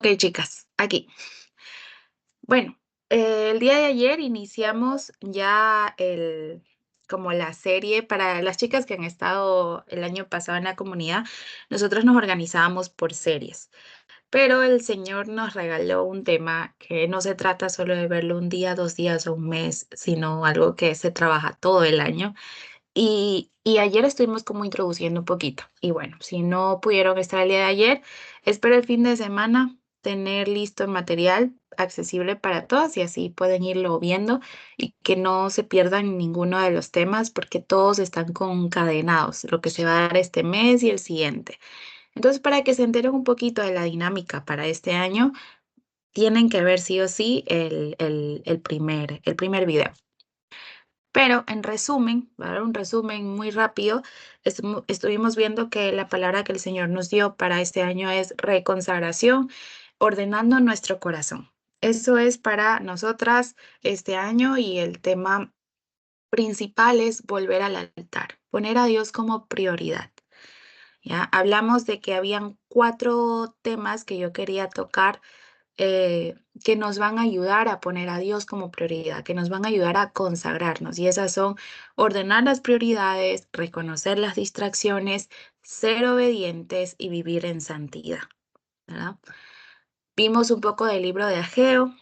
Ok, chicas, aquí. Bueno, el día de ayer iniciamos ya como la serie para las chicas que han estado el año pasado en la comunidad. Nosotros nos organizábamos por series, pero el Señor nos regaló un tema que no se trata solo de verlo un día, 2 días o un mes, sino algo que se trabaja todo el año. Y ayer estuvimos como introduciendo un poquito. Y bueno, si no pudieron estar el día de ayer, espero el fin de semana tener listo el material accesible para todas y así pueden irlo viendo y que no se pierdan ninguno de los temas porque todos están concadenados, lo que se va a dar este mes y el siguiente. Entonces, para que se enteren un poquito de la dinámica para este año, tienen que ver sí o sí el primer video. Pero en resumen, voy a dar un resumen muy rápido, estuvimos viendo que la palabra que el Señor nos dio para este año es reconsagración, ordenando nuestro corazón. Eso es para nosotras este año y el tema principal es volver al altar, poner a Dios como prioridad. ¿Ya? Hablamos de que habían 4 temas que yo quería tocar que nos van a ayudar a poner a Dios como prioridad, que nos van a ayudar a consagrarnos. Y esas son ordenar las prioridades, reconocer las distracciones, ser obedientes y vivir en santidad, ¿verdad? Vimos un poco del libro de Ageo.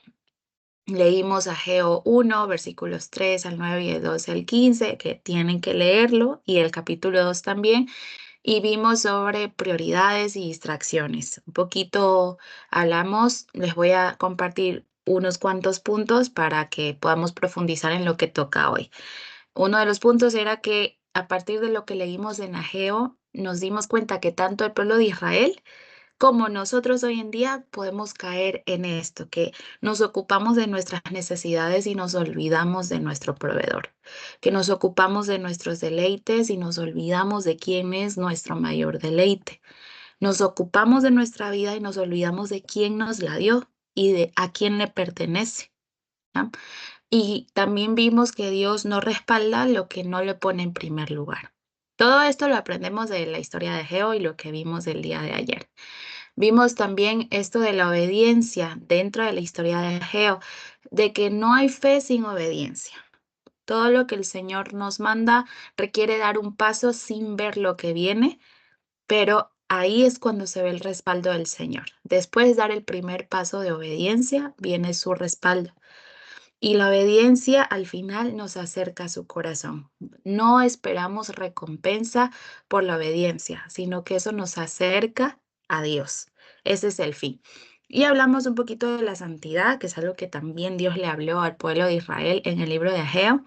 Leímos Ageo 1, versículos 3 al 9 y el 12 al 15, que tienen que leerlo, y el capítulo 2 también. Y vimos sobre prioridades y distracciones. Un poquito hablamos, les voy a compartir unos cuantos puntos para que podamos profundizar en lo que toca hoy. Uno de los puntos era que a partir de lo que leímos en Ageo, nos dimos cuenta que tanto el pueblo de Israel como nosotros hoy en día podemos caer en esto, que nos ocupamos de nuestras necesidades y nos olvidamos de nuestro proveedor, que nos ocupamos de nuestros deleites y nos olvidamos de quién es nuestro mayor deleite. Nos ocupamos de nuestra vida y nos olvidamos de quién nos la dio y de a quién le pertenece. ¿Ya? Y también vimos que Dios no respalda lo que no le pone en primer lugar. Todo esto lo aprendemos de la historia de Geo y lo que vimos el día de ayer. Vimos también esto de la obediencia dentro de la historia de Ageo, de que no hay fe sin obediencia. Todo lo que el Señor nos manda requiere dar un paso sin ver lo que viene, pero ahí es cuando se ve el respaldo del Señor. Después de dar el primer paso de obediencia, viene su respaldo. Y la obediencia al final nos acerca a su corazón. No esperamos recompensa por la obediencia, sino que eso nos acerca a Dios. Ese es el fin. Y hablamos un poquito de la santidad, que es algo que también Dios le habló al pueblo de Israel en el libro de Ageo,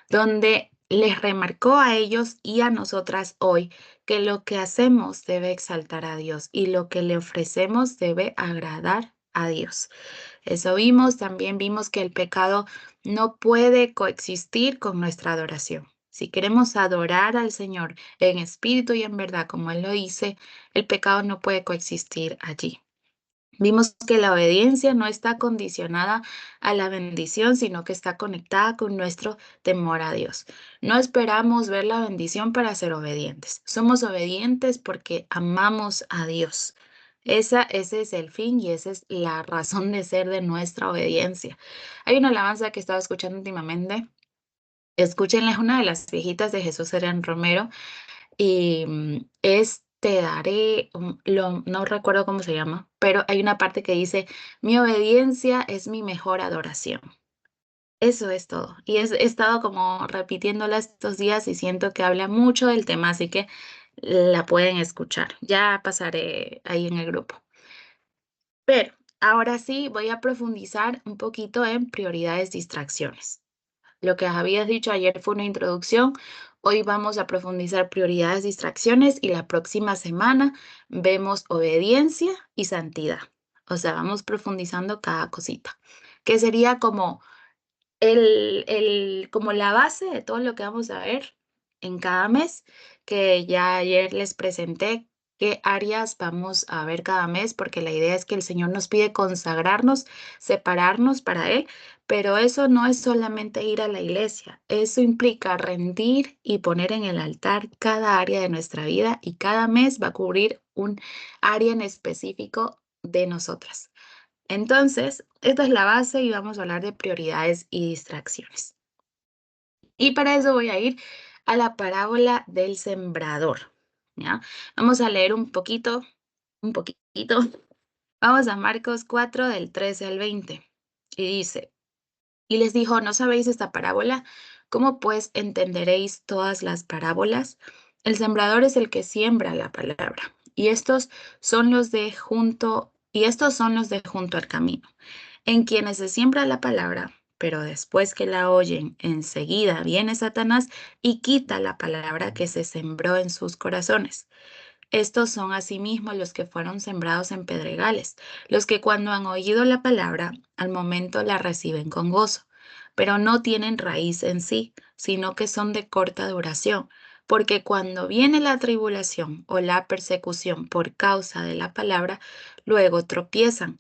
donde les remarcó a ellos y a nosotras hoy que lo que hacemos debe exaltar a Dios y lo que le ofrecemos debe agradar a Dios. Eso vimos, también vimos que el pecado no puede coexistir con nuestra adoración. Si queremos adorar al Señor en espíritu y en verdad, como Él lo dice, el pecado no puede coexistir allí. Vimos que la obediencia no está condicionada a la bendición, sino que está conectada con nuestro temor a Dios. No esperamos ver la bendición para ser obedientes. Somos obedientes porque amamos a Dios. Ese es el fin y esa es la razón de ser de nuestra obediencia. Hay una alabanza que estaba escuchando últimamente. Escúchenla, es una de las viejitas de Jesús Serán Romero y, es Te daré, no recuerdo cómo se llama, pero hay una parte que dice: "Mi obediencia es mi mejor adoración". Eso es todo. Y he estado como repitiéndola estos días y siento que habla mucho del tema, así que la pueden escuchar. Ya pasaré ahí en el grupo. Pero ahora sí voy a profundizar un poquito en prioridades, distracciones. Lo que habías dicho ayer fue una introducción. Hoy vamos a profundizar prioridades, distracciones y la próxima semana vemos obediencia y santidad. O sea, vamos profundizando cada cosita, que sería como como la base de todo lo que vamos a ver en cada mes, que ya ayer les presenté qué áreas vamos a ver cada mes, porque la idea es que el Señor nos pide consagrarnos, separarnos para Él, pero eso no es solamente ir a la iglesia, eso implica rendir y poner en el altar cada área de nuestra vida y cada mes va a cubrir un área en específico de nosotras. Entonces, esta es la base y vamos a hablar de prioridades y distracciones. Y para eso voy a ir a la parábola del sembrador, ¿ya? Vamos a leer un poquitito. Vamos a Marcos 4 del 13 al 20. Y dice, y les dijo, ¿no sabéis esta parábola? ¿Cómo pues entenderéis todas las parábolas? El sembrador es el que siembra la palabra, y estos son los de junto al camino, en quienes se siembra la palabra, pero después que la oyen, enseguida viene Satanás y quita la palabra que se sembró en sus corazones. Estos son asimismo los que fueron sembrados en pedregales, los que cuando han oído la palabra, al momento la reciben con gozo, pero no tienen raíz en sí, sino que son de corta duración, porque cuando viene la tribulación o la persecución por causa de la palabra, luego tropiezan.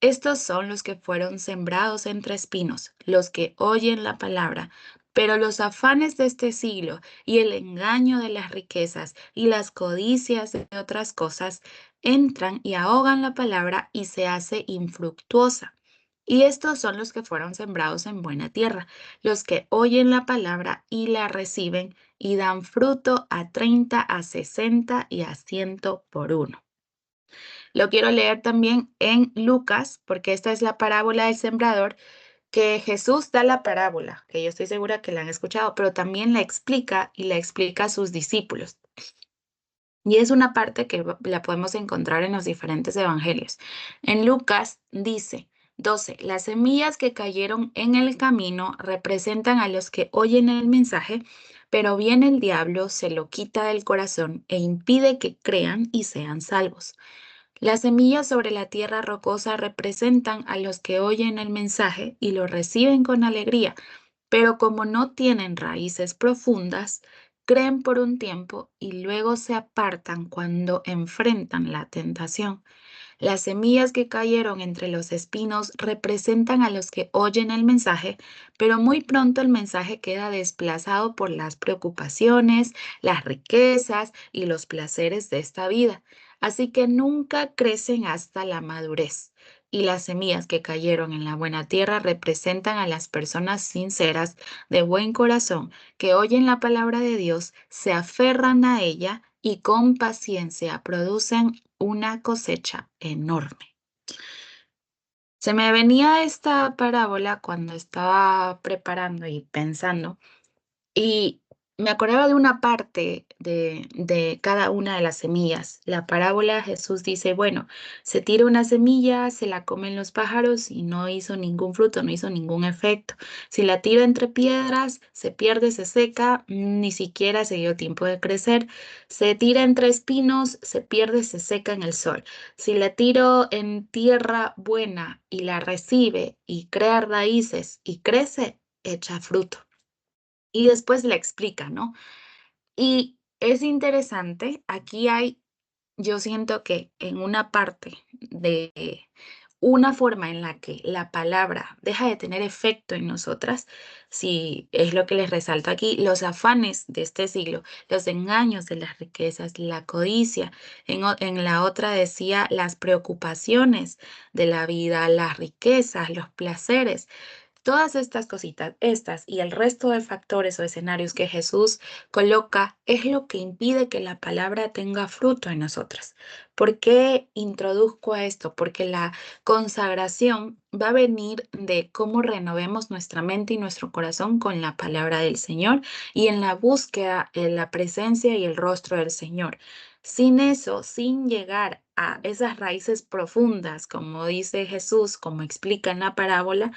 Estos son los que fueron sembrados entre espinos, los que oyen la palabra, pero los afanes de este siglo y el engaño de las riquezas y las codicias de otras cosas entran y ahogan la palabra y se hace infructuosa. Y estos son los que fueron sembrados en buena tierra, los que oyen la palabra y la reciben y dan fruto a 30, a 60 y a 100 por uno. Lo quiero leer también en Lucas, porque esta es la parábola del sembrador, que Jesús da la parábola, que yo estoy segura que la han escuchado, pero también la explica y la explica a sus discípulos. Y es una parte que la podemos encontrar en los diferentes evangelios. En Lucas dice 12, las semillas que cayeron en el camino representan a los que oyen el mensaje, pero viene el diablo, se lo quita del corazón e impide que crean y sean salvos. Las semillas sobre la tierra rocosa representan a los que oyen el mensaje y lo reciben con alegría, pero como no tienen raíces profundas, creen por un tiempo y luego se apartan cuando enfrentan la tentación. Las semillas que cayeron entre los espinos representan a los que oyen el mensaje, pero muy pronto el mensaje queda desplazado por las preocupaciones, las riquezas y los placeres de esta vida. Así que nunca crecen hasta la madurez. Y las semillas que cayeron en la buena tierra representan a las personas sinceras, de buen corazón, que oyen la palabra de Dios, se aferran a ella y con paciencia producen una cosecha enorme. Se me venía esta parábola cuando estaba preparando y pensando, y me acordaba de una parte de cada una de las semillas. La parábola, Jesús dice, bueno, se tira una semilla, se la comen los pájaros y no hizo ningún fruto, no hizo ningún efecto. Si la tiro entre piedras, se pierde, se seca, ni siquiera se dio tiempo de crecer. Se tira entre espinos, se pierde, se seca en el sol. Si la tiro en tierra buena y la recibe y crea raíces y crece, echa fruto. Y después le explica, ¿no? Y es interesante, aquí hay, yo siento que en una parte de una forma en la que la palabra deja de tener efecto en nosotras, si es lo que les resalto aquí, los afanes de este siglo, los engaños de las riquezas, la codicia, en la otra decía las preocupaciones de la vida, las riquezas, los placeres. Todas estas cositas, estas y el resto de factores o escenarios que Jesús coloca es lo que impide que la palabra tenga fruto en nosotras. ¿Por qué introduzco a esto? Porque la consagración va a venir de cómo renovemos nuestra mente y nuestro corazón con la palabra del Señor y en la búsqueda en la presencia y el rostro del Señor. Sin eso, sin llegar a esas raíces profundas, como dice Jesús, como explica en la parábola,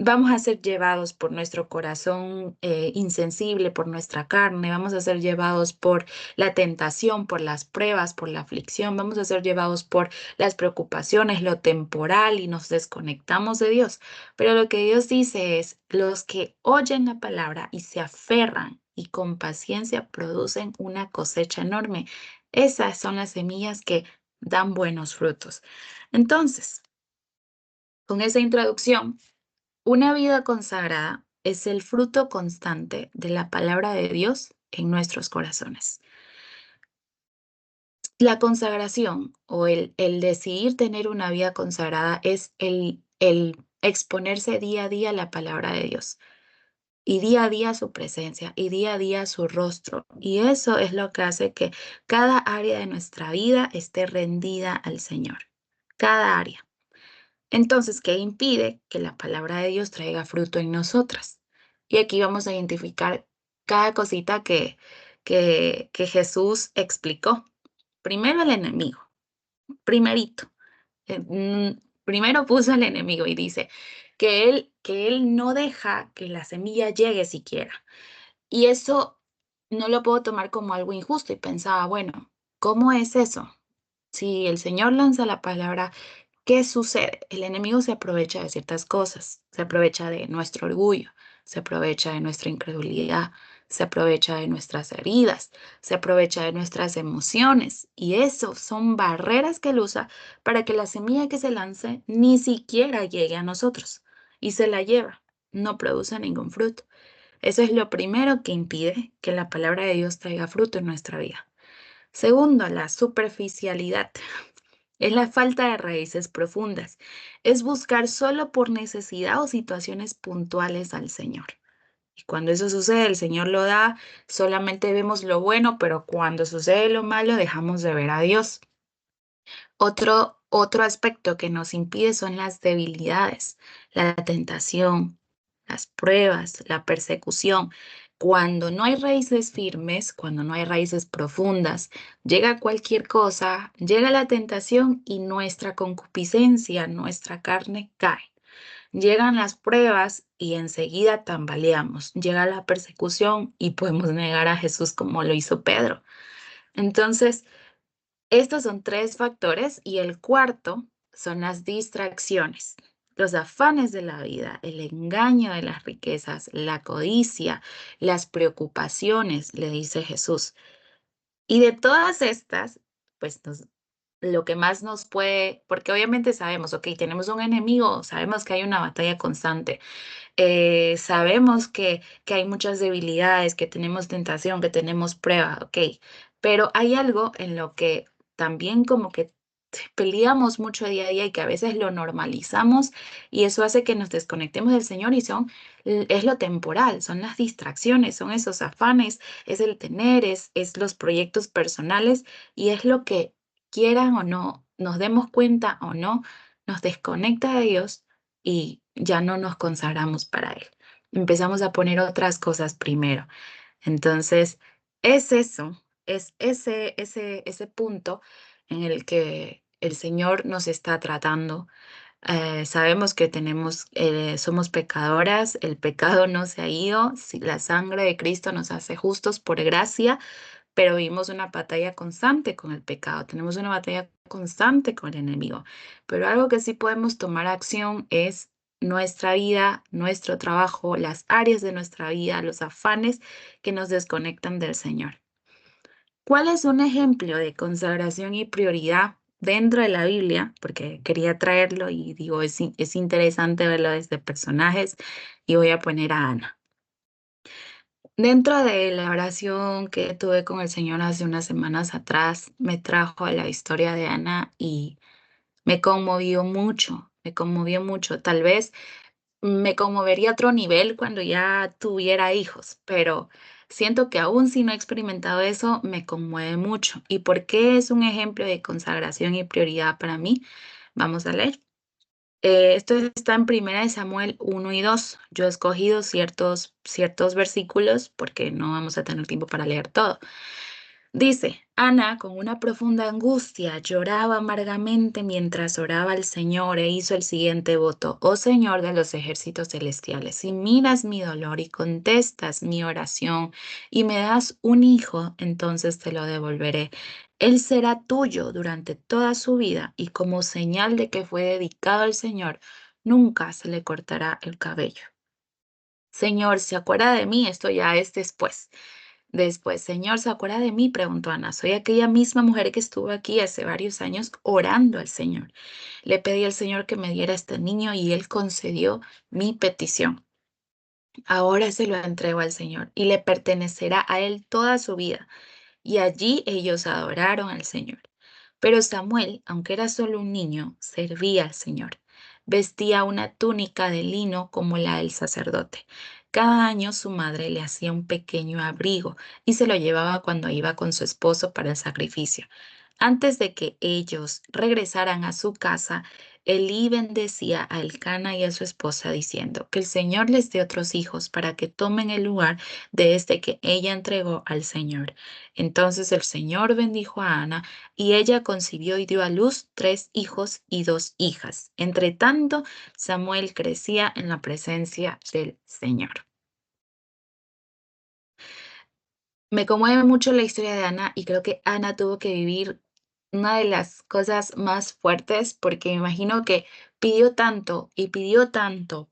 vamos a ser llevados por nuestro corazón insensible, por nuestra carne, vamos a ser llevados por la tentación, por las pruebas, por la aflicción, vamos a ser llevados por las preocupaciones, lo temporal y nos desconectamos de Dios. Pero lo que Dios dice es, los que oyen la palabra y se aferran y con paciencia producen una cosecha enorme. Esas son las semillas que dan buenos frutos. Entonces, con esa introducción, una vida consagrada es el fruto constante de la palabra de Dios en nuestros corazones. La consagración o el decidir tener una vida consagrada es el exponerse día a día a la palabra de Dios y día a día a su presencia y día a día a su rostro. Y eso es lo que hace que cada área de nuestra vida esté rendida al Señor. Cada área. Entonces, ¿qué impide que la palabra de Dios traiga fruto en nosotras? Y aquí vamos a identificar cada cosita que Jesús explicó. Primero el enemigo, primerito. Primero puso al enemigo y dice que él no deja que la semilla llegue siquiera. Y eso no lo puedo tomar como algo injusto y pensaba, bueno, ¿cómo es eso? Si el Señor lanza la palabra, ¿qué sucede? El enemigo se aprovecha de ciertas cosas, se aprovecha de nuestro orgullo, se aprovecha de nuestra incredulidad, se aprovecha de nuestras heridas, se aprovecha de nuestras emociones y eso son barreras que él usa para que la semilla que se lance ni siquiera llegue a nosotros y se la lleva, no produce ningún fruto. Eso es lo primero que impide que la palabra de Dios traiga fruto en nuestra vida. Segundo, la superficialidad. Es la falta de raíces profundas. Es buscar solo por necesidad o situaciones puntuales al Señor. Y cuando eso sucede, el Señor lo da, solamente vemos lo bueno, pero cuando sucede lo malo, dejamos de ver a Dios. Otro aspecto que nos impide son las debilidades, la tentación, las pruebas, la persecución. Cuando no hay raíces firmes, cuando no hay raíces profundas, llega cualquier cosa, llega la tentación y nuestra concupiscencia, nuestra carne cae. Llegan las pruebas y enseguida tambaleamos. Llega la persecución y podemos negar a Jesús como lo hizo Pedro. Entonces, estos son tres factores y el cuarto son las distracciones, los afanes de la vida, el engaño de las riquezas, la codicia, las preocupaciones, le dice Jesús. Y de todas estas, pues lo que más nos puede, porque obviamente sabemos, ok, tenemos un enemigo, sabemos que hay una batalla constante, sabemos que hay muchas debilidades, que tenemos tentación, que tenemos prueba, ok, pero hay algo en lo que también como que peleamos mucho día a día y que a veces lo normalizamos y eso hace que nos desconectemos del Señor y es lo temporal, son las distracciones, son esos afanes, es el tener, es los proyectos personales y es lo que quieran o no, nos demos cuenta o no, nos desconecta de Dios y ya no nos consagramos para Él. Empezamos a poner otras cosas primero. Entonces, es eso, es ese punto en el que el Señor nos está tratando. Sabemos que somos pecadoras, el pecado no se ha ido, si la sangre de Cristo nos hace justos por gracia, pero vivimos una batalla constante con el pecado, tenemos una batalla constante con el enemigo. Pero algo que sí podemos tomar acción es nuestra vida, nuestro trabajo, las áreas de nuestra vida, los afanes que nos desconectan del Señor. ¿Cuál es un ejemplo de consagración y prioridad dentro de la Biblia? Porque quería traerlo y digo, es interesante verlo desde personajes y voy a poner a Ana. Dentro de la oración que tuve con el Señor hace unas semanas atrás, me trajo a la historia de Ana y me conmovió mucho, me conmovió mucho. Tal vez me conmovería a otro nivel cuando ya tuviera hijos, pero siento que aún si no he experimentado eso, me conmueve mucho. ¿Y por qué es un ejemplo de consagración y prioridad para mí? Vamos a leer. Esto está en Primera de Samuel 1 y 2. Yo he escogido ciertos versículos porque no vamos a tener tiempo para leer todo. Dice, Ana, con una profunda angustia, lloraba amargamente mientras oraba al Señor e hizo el siguiente voto. Oh Señor de los ejércitos celestiales, si miras mi dolor y contestas mi oración y me das un hijo, entonces te lo devolveré. Él será tuyo durante toda su vida y como señal de que fue dedicado al Señor, nunca se le cortará el cabello. Señor, ¿se acuerda de mí? Esto ya es después. Después, Señor, ¿se acuerda de mí? Preguntó Ana. Soy aquella misma mujer que estuvo aquí hace varios años orando al Señor. Le pedí al Señor que me diera este niño y Él concedió mi petición. Ahora se lo entrego al Señor y le pertenecerá a Él toda su vida. Y allí ellos adoraron al Señor. Pero Samuel, aunque era solo un niño, servía al Señor. Vestía una túnica de lino como la del sacerdote. Cada año su madre le hacía un pequeño abrigo y se lo llevaba cuando iba con su esposo para el sacrificio. Antes de que ellos regresaran a su casa, Elí bendecía a Elcana y a su esposa diciendo, que el Señor les dé otros hijos para que tomen el lugar de este que ella entregó al Señor. Entonces el Señor bendijo a Ana y ella concibió y dio a luz 3 hijos y 2 hijas. Entre tanto, Samuel crecía en la presencia del Señor. Me conmueve mucho la historia de Ana y creo que Ana tuvo que vivir una de las cosas más fuertes porque me imagino que pidió tanto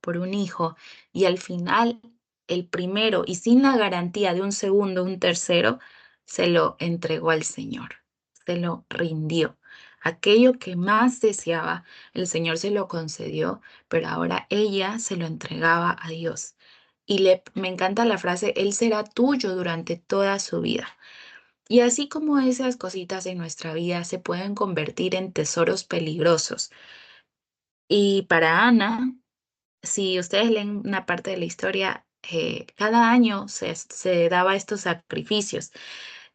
por un hijo y al final el primero y sin la garantía de un segundo, un tercero, se lo entregó al Señor, se lo rindió. Aquello que más deseaba, el Señor se lo concedió, pero ahora ella se lo entregaba a Dios. Me encanta la frase, Él será tuyo durante toda su vida. Y así como esas cositas en nuestra vida se pueden convertir en tesoros peligrosos. Y para Ana, si ustedes leen una parte de la historia, cada año se daba estos sacrificios.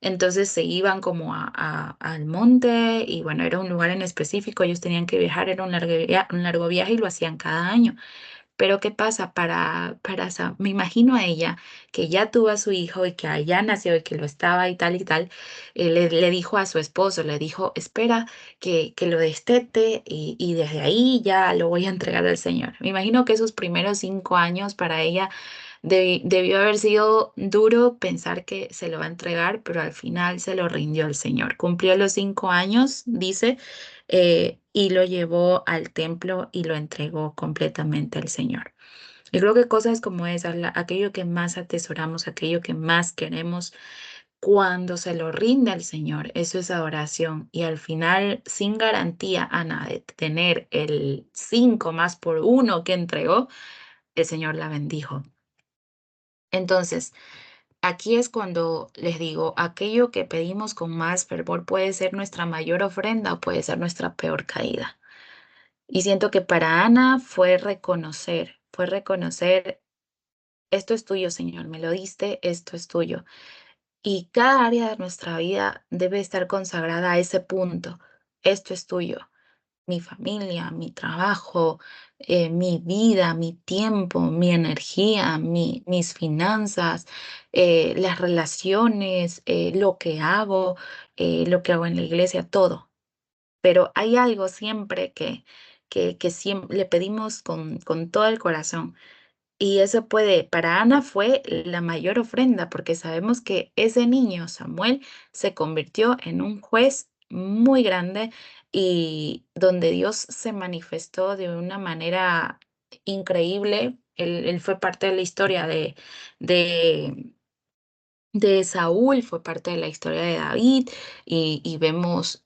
Entonces se iban como al monte y bueno, era un lugar en específico, ellos tenían que viajar, era un largo viaje y lo hacían cada año. Pero ¿qué pasa? Me imagino a ella que ya tuvo a su hijo y que allá nació y que lo estaba y tal, le dijo a su esposo, le dijo, espera que lo destete y desde ahí ya lo voy a entregar al Señor. Me imagino que esos primeros 5 años para ella debió haber sido duro pensar que se lo va a entregar, pero al final se lo rindió al Señor. Cumplió los 5 años, dice, y lo llevó al templo y lo entregó completamente al Señor. Y creo que cosas como esas, aquello que más atesoramos, aquello que más queremos, cuando se lo rinde al Señor, eso es adoración. Y al final, sin garantía, Ana, de tener el 5 más por 1 que entregó, el Señor la bendijo. Entonces, aquí es cuando les digo, aquello que pedimos con más fervor puede ser nuestra mayor ofrenda o puede ser nuestra peor caída. Y siento que para Ana fue reconocer, esto es tuyo, Señor, me lo diste, esto es tuyo. Y cada área de nuestra vida debe estar consagrada a ese punto, esto es tuyo. Mi familia, mi trabajo, mi vida, mi tiempo, mi energía, mis finanzas, las relaciones, lo que hago en la iglesia, todo. Pero hay algo siempre que siempre le pedimos con todo el corazón. Y eso para Ana fue la mayor ofrenda, porque sabemos que ese niño, Samuel, se convirtió en un juez muy grande y donde Dios se manifestó de una manera increíble. Él fue parte de la historia de, de Saúl, fue parte de la historia de David y vemos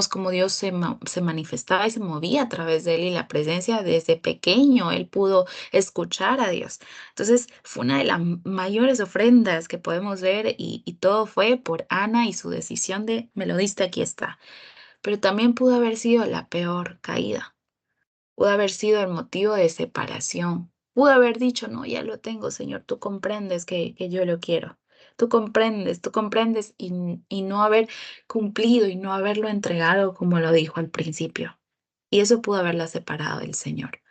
cómo Dios se manifestaba y se movía a través de él y la presencia desde pequeño, él pudo escuchar a Dios. Entonces fue una de las mayores ofrendas que podemos ver y todo fue por Ana y su decisión de, me lo diste, aquí está. Pero también pudo haber sido la peor caída. Pudo haber sido el motivo de separación. Pudo haber dicho, no, ya lo tengo, Señor, tú comprendes que yo lo quiero. Tú comprendes y no haber cumplido y no haberlo entregado como lo dijo al principio. Y eso pudo haberla separado del Señor.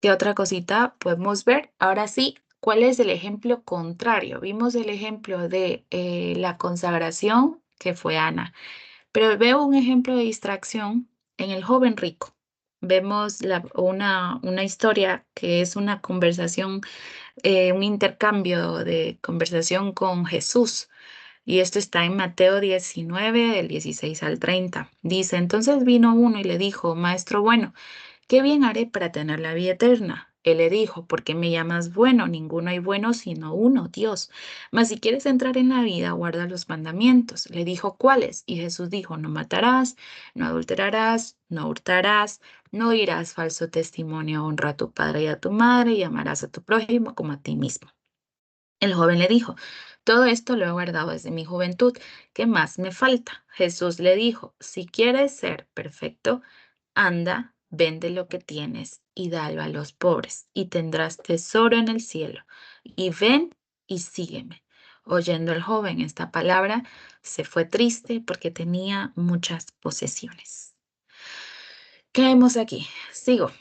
¿Qué otra cosita podemos ver? Ahora sí, ¿cuál es el ejemplo contrario? Vimos el ejemplo de la consagración, que fue Ana. Pero veo un ejemplo de distracción en el joven rico. Vemos una historia que es una conversación, un intercambio de conversación con Jesús. Y esto está en Mateo 19, del 16 al 30. Dice, entonces vino uno y le dijo, Maestro bueno, ¿qué bien haré para tener la vida eterna? Él le dijo, ¿por qué me llamas bueno? Ninguno hay bueno sino uno, Dios. Mas si quieres entrar en la vida, guarda los mandamientos. Le dijo, ¿cuáles? Y Jesús dijo, no matarás, no adulterarás, no hurtarás, no dirás falso testimonio, honra a tu padre y a tu madre y amarás a tu prójimo como a ti mismo. El joven le dijo, todo esto lo he guardado desde mi juventud. ¿Qué más me falta? Jesús le dijo, si quieres ser perfecto, anda, vende lo que tienes y dalo a los pobres, y tendrás tesoro en el cielo. Y ven y sígueme. Oyendo el joven esta palabra, se fue triste porque tenía muchas posesiones. ¿Qué vemos aquí? Sigo.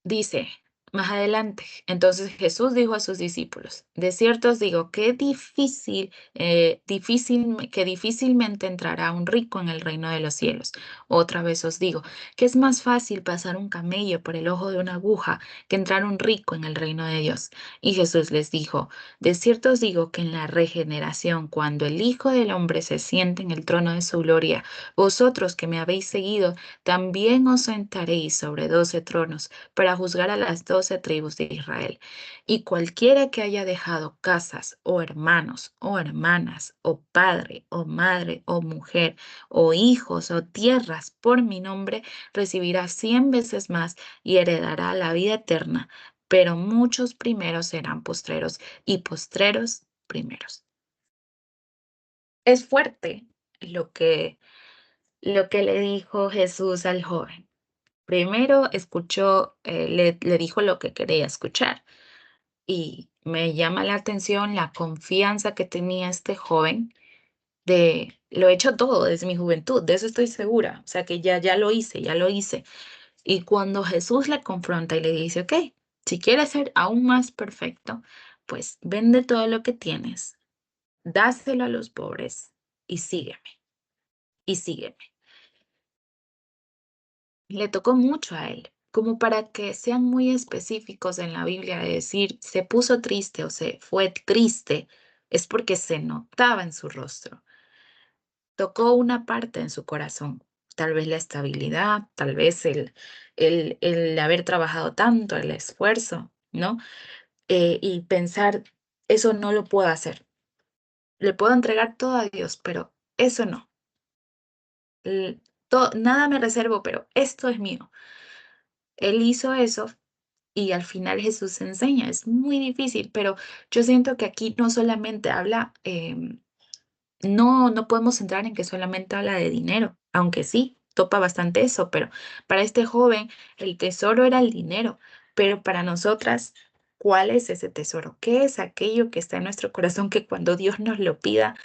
Dice más adelante, entonces Jesús dijo a sus discípulos, de cierto os digo, que difícilmente entrará un rico en el reino de los cielos. Otra vez os digo, que es más fácil pasar un camello por el ojo de una aguja que entrar un rico en el reino de Dios. Y Jesús les dijo, de cierto os digo que en la regeneración, cuando el Hijo del Hombre se siente en el trono de su gloria, vosotros que me habéis seguido, también os sentaréis sobre 12 tronos para juzgar a las 12 tribus de Israel. Y cualquiera que haya dejado casas o hermanos o hermanas o padre o madre o mujer o hijos o tierras por mi nombre, recibirá 100 veces más y heredará la vida eterna. Pero muchos primeros serán postreros y postreros primeros. Es fuerte lo que, lo que le dijo Jesús al joven. Primero escuchó, le dijo lo que quería escuchar y me llama la atención la confianza que tenía este joven de lo he hecho todo desde mi juventud, de eso estoy segura, o sea que ya lo hice, ya lo hice. Y cuando Jesús le confronta y le dice, ok, si quieres ser aún más perfecto, pues vende todo lo que tienes, dáselo a los pobres y sígueme, y sígueme. Le tocó mucho a él, como para que sean muy específicos en la Biblia de decir se puso triste o se fue triste, es porque se notaba en su rostro. Tocó una parte en su corazón, tal vez la estabilidad, tal vez el haber trabajado tanto, el esfuerzo, ¿no? Y pensar, eso no lo puedo hacer. Le puedo entregar todo a Dios, pero eso no. Nada me reservo, pero esto es mío. Él hizo eso. Y al final Jesús enseña, es muy difícil, pero yo siento que aquí no solamente habla, no podemos entrar en que solamente habla de dinero, aunque sí, topa bastante eso, pero para este joven el tesoro era el dinero, pero para nosotras, ¿cuál es ese tesoro? ¿Qué es aquello que está en nuestro corazón que cuando Dios nos lo pida,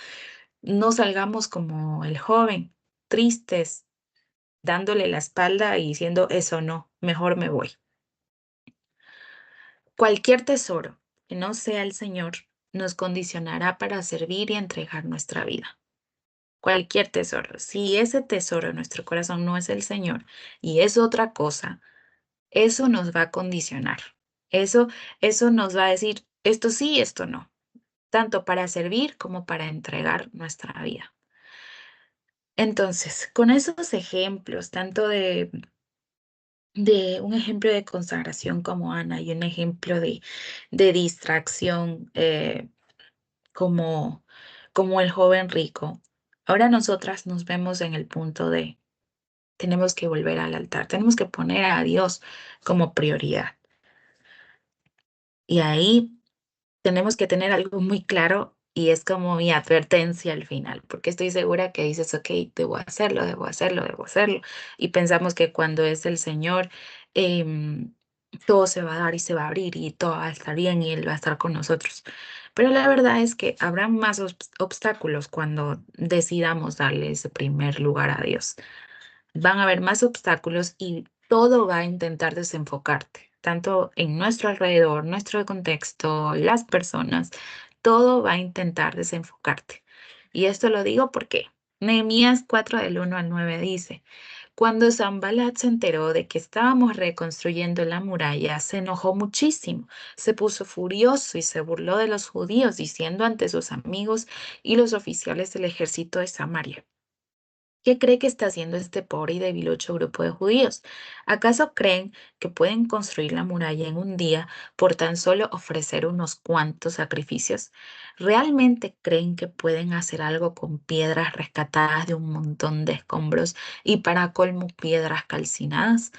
no salgamos como el joven, tristes, dándole la espalda y diciendo, eso no, mejor me voy? Cualquier tesoro que no sea el Señor nos condicionará para servir y entregar nuestra vida. Cualquier tesoro. Si ese tesoro en nuestro corazón no es el Señor y es otra cosa, eso nos va a condicionar. Eso, eso nos va a decir, esto sí, esto no, tanto para servir como para entregar nuestra vida. Entonces, con esos ejemplos, tanto de un ejemplo de consagración como Ana y un ejemplo de distracción, como, como el joven rico. Ahora nosotras nos vemos en el punto de tenemos que volver al altar, tenemos que poner a Dios como prioridad. Y ahí tenemos que tener algo muy claro y es como mi advertencia al final, porque estoy segura que dices, ok, debo hacerlo, debo hacerlo, debo hacerlo. Y pensamos que cuando es el Señor, em, todo se va a dar y se va a abrir y todo va a estar bien y Él va a estar con nosotros. Pero la verdad es que habrá más obstáculos cuando decidamos darle ese primer lugar a Dios. Van a haber más obstáculos y todo va a intentar desenfocarte, tanto en nuestro alrededor, nuestro contexto, las personas, todo va a intentar desenfocarte. Y esto lo digo porque Nehemías 4 del 1 al 9 dice, cuando Sanballat se enteró de que estábamos reconstruyendo la muralla, se enojó muchísimo, se puso furioso y se burló de los judíos, diciendo ante sus amigos y los oficiales del ejército de Samaria, ¿qué cree que está haciendo este pobre y debilucho grupo de judíos? ¿Acaso creen que pueden construir la muralla en un día por tan solo ofrecer unos cuantos sacrificios? ¿Realmente creen que pueden hacer algo con piedras rescatadas de un montón de escombros y para colmo piedras calcinadas?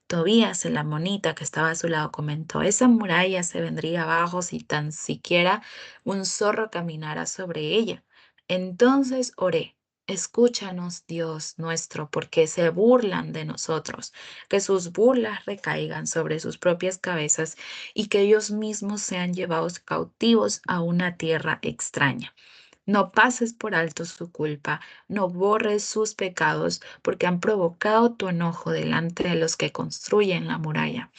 Tobías, el amonita que estaba a su lado, comentó, esa muralla se vendría abajo si tan siquiera un zorro caminara sobre ella. Entonces oré, escúchanos, Dios nuestro, porque se burlan de nosotros, que sus burlas recaigan sobre sus propias cabezas y que ellos mismos sean llevados cautivos a una tierra extraña. No pases por alto su culpa, no borres sus pecados, porque han provocado tu enojo delante de los que construyen la muralla.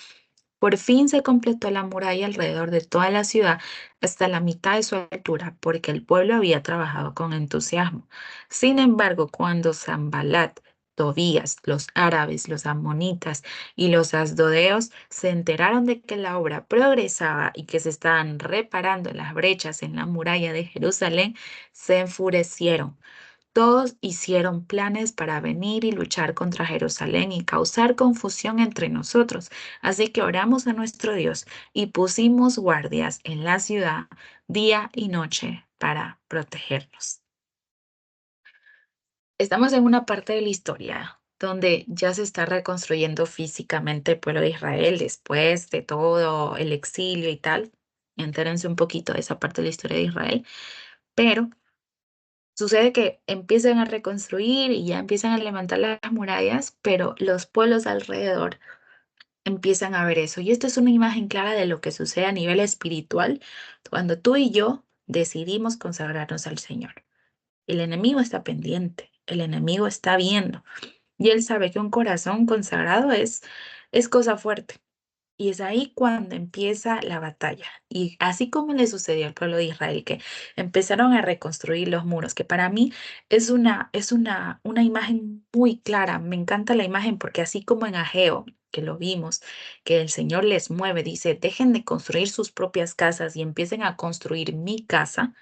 Por fin se completó la muralla alrededor de toda la ciudad hasta la mitad de su altura, porque el pueblo había trabajado con entusiasmo. Sin embargo, cuando Sanbalat, Tobías, los árabes, los amonitas y los asdodeos se enteraron de que la obra progresaba y que se estaban reparando las brechas en la muralla de Jerusalén, se enfurecieron. Todos hicieron planes para venir y luchar contra Jerusalén y causar confusión entre nosotros. Así que oramos a nuestro Dios y pusimos guardias en la ciudad día y noche para protegernos. Estamos en una parte de la historia donde ya se está reconstruyendo físicamente el pueblo de Israel después de todo el exilio y tal. Entérense un poquito de esa parte de la historia de Israel. Pero sucede que empiezan a reconstruir y ya empiezan a levantar las murallas, pero los pueblos alrededor empiezan a ver eso. Y esto es una imagen clara de lo que sucede a nivel espiritual cuando tú y yo decidimos consagrarnos al Señor. El enemigo está pendiente, el enemigo está viendo y él sabe que un corazón consagrado es cosa fuerte. Y es ahí cuando empieza la batalla. Y así como le sucedió al pueblo de Israel, que empezaron a reconstruir los muros, que para mí es una imagen muy clara. Me encanta la imagen porque así como en Ageo, que lo vimos, que el Señor les mueve, dice, dejen de construir sus propias casas y empiecen a construir mi casa.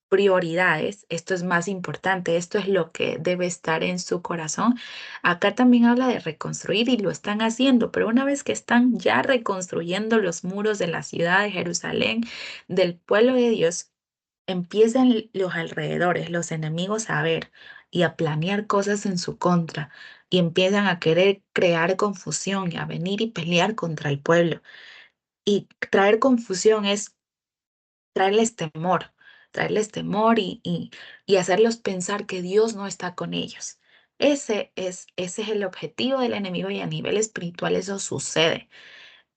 Prioridades, esto es más importante, esto es lo que debe estar en su corazón. Acá también habla de reconstruir y lo están haciendo, pero una vez que están ya reconstruyendo los muros de la ciudad de Jerusalén, del pueblo de Dios, empiezan los alrededores, los enemigos a ver y a planear cosas en su contra y empiezan a querer crear confusión y a venir y pelear contra el pueblo. Y traer confusión es traerles temor y hacerlos pensar que Dios no está con ellos. Ese es el objetivo del enemigo y a nivel espiritual eso sucede.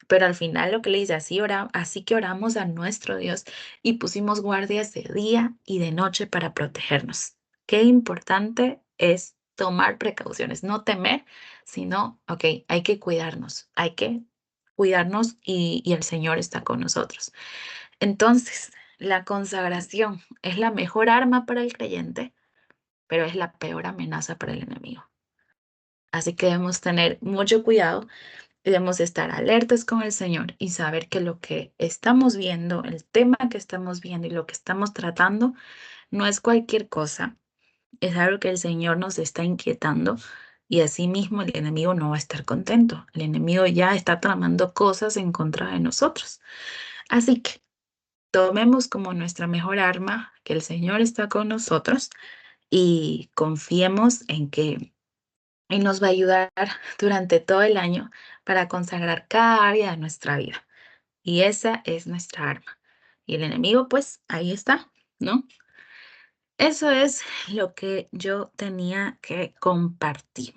Pero al final lo que le dice, así que oramos a nuestro Dios y pusimos guardias de día y de noche para protegernos. Qué importante es tomar precauciones, no temer, sino, ok, hay que cuidarnos y el Señor está con nosotros. Entonces, la consagración es la mejor arma para el creyente, pero es la peor amenaza para el enemigo. Así que debemos tener mucho cuidado, debemos estar alertas con el Señor y saber que lo que estamos viendo, el tema que estamos viendo y lo que estamos tratando no es cualquier cosa, es algo que el Señor nos está inquietando y asimismo el enemigo no va a estar contento. El enemigo ya está tramando cosas en contra de nosotros. Así que tomemos como nuestra mejor arma que el Señor está con nosotros y confiemos en que Él nos va a ayudar durante todo el año para consagrar cada área de nuestra vida. Y esa es nuestra arma. Y el enemigo, pues ahí está, ¿no? Eso es lo que yo tenía que compartir.